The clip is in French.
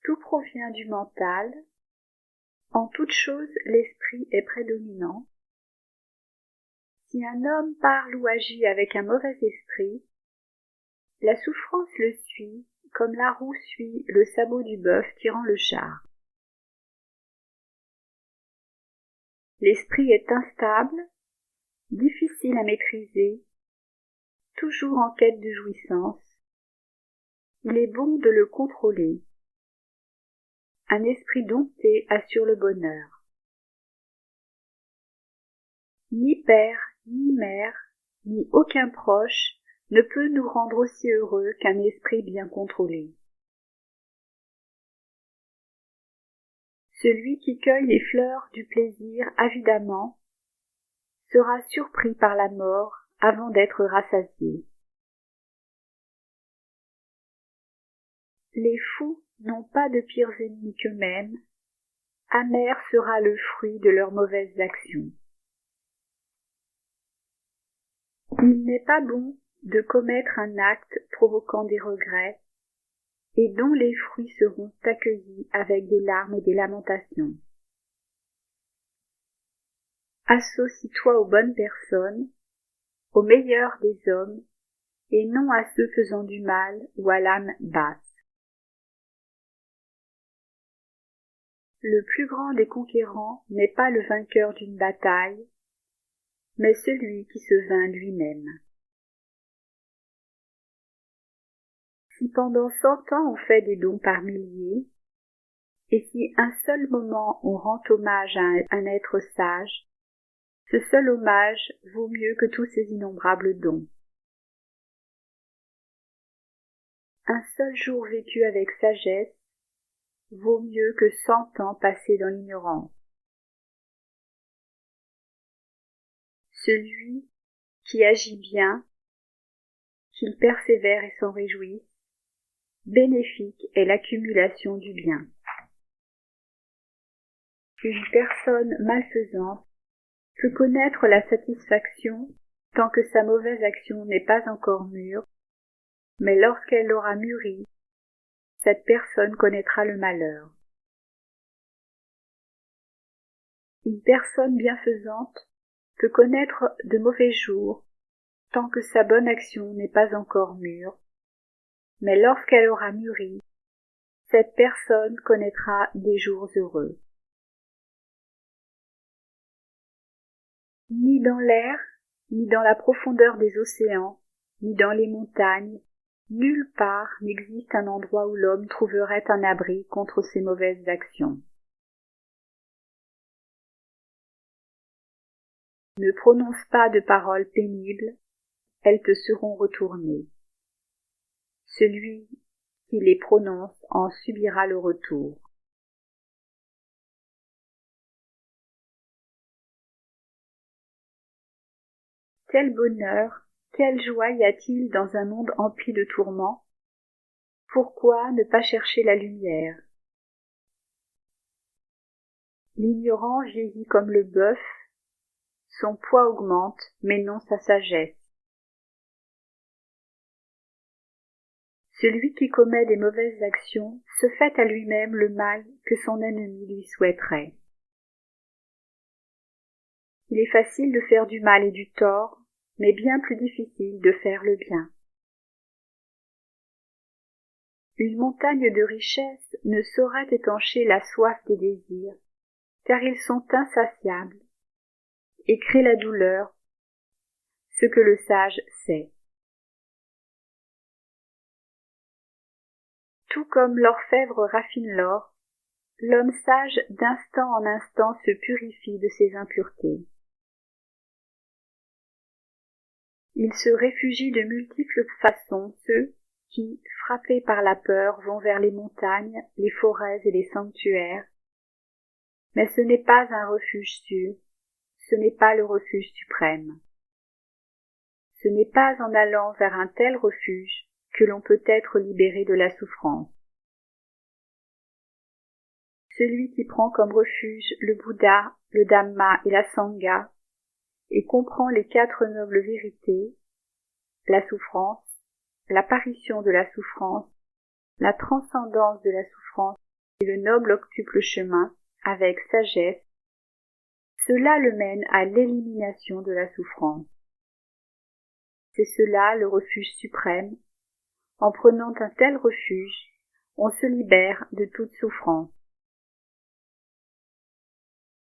Tout provient du mental. En toute chose, l'esprit est prédominant. Si un homme parle ou agit avec un mauvais esprit, la souffrance le suit comme la roue suit le sabot du bœuf tirant le char. L'esprit est instable, difficile à maîtriser, toujours en quête de jouissance. Il est bon de le contrôler. Un esprit dompté assure le bonheur. Ni père, ni mère, ni aucun proche ne peut nous rendre aussi heureux qu'un esprit bien contrôlé. Celui qui cueille les fleurs du plaisir avidement sera surpris par la mort avant d'être rassasié. Les fous n'ont pas de pires ennemis qu'eux-mêmes, amer sera le fruit de leurs mauvaises actions. Il n'est pas bon de commettre un acte provoquant des regrets, et dont les fruits seront accueillis avec des larmes et des lamentations. Associe-toi aux bonnes personnes, aux meilleurs des hommes, et non à ceux faisant du mal ou à l'âme basse. Le plus grand des conquérants n'est pas le vainqueur d'une bataille, mais celui qui se vainc lui-même. Si pendant 100 ans on fait des dons par milliers, et si un seul moment on rend hommage à un être sage, ce seul hommage vaut mieux que tous ces innombrables dons. Un seul jour vécu avec sagesse vaut mieux que 100 ans passés dans l'ignorance. Celui qui agit bien, qu'il persévère et s'en réjouisse, bénéfique est l'accumulation du bien. Une personne malfaisante peut connaître la satisfaction tant que sa mauvaise action n'est pas encore mûre, mais lorsqu'elle aura mûri, cette personne connaîtra le malheur. Une personne bienfaisante peut connaître de mauvais jours tant que sa bonne action n'est pas encore mûre, mais lorsqu'elle aura mûri, cette personne connaîtra des jours heureux. Ni dans l'air, ni dans la profondeur des océans, ni dans les montagnes, nulle part n'existe un endroit où l'homme trouverait un abri contre ses mauvaises actions. Ne prononce pas de paroles pénibles, elles te seront retournées. Celui qui les prononce en subira le retour. Quel bonheur, quelle joie y a-t-il dans un monde empli de tourments? Pourquoi ne pas chercher la lumière? L'ignorant vieillit comme le bœuf, son poids augmente, mais non sa sagesse. Celui qui commet des mauvaises actions se fait à lui-même le mal que son ennemi lui souhaiterait. Il est facile de faire du mal et du tort, mais bien plus difficile de faire le bien. Une montagne de richesses ne saurait étancher la soif des désirs, car ils sont insatiables, et créent la douleur, ce que le sage sait. Tout comme l'orfèvre raffine l'or, l'homme sage d'instant en instant se purifie de ses impuretés. Il se réfugie de multiples façons ceux qui, frappés par la peur, vont vers les montagnes, les forêts et les sanctuaires. Mais ce n'est pas un refuge sûr, ce n'est pas le refuge suprême. Ce n'est pas en allant vers un tel refuge que l'on peut être libéré de la souffrance. Celui qui prend comme refuge le Bouddha, le Dhamma et la Sangha, et comprend les 4 nobles vérités, la souffrance, l'apparition de la souffrance, la transcendance de la souffrance et le noble octuple chemin, avec sagesse, cela le mène à l'élimination de la souffrance. C'est cela le refuge suprême. En prenant un tel refuge, on se libère de toute souffrance.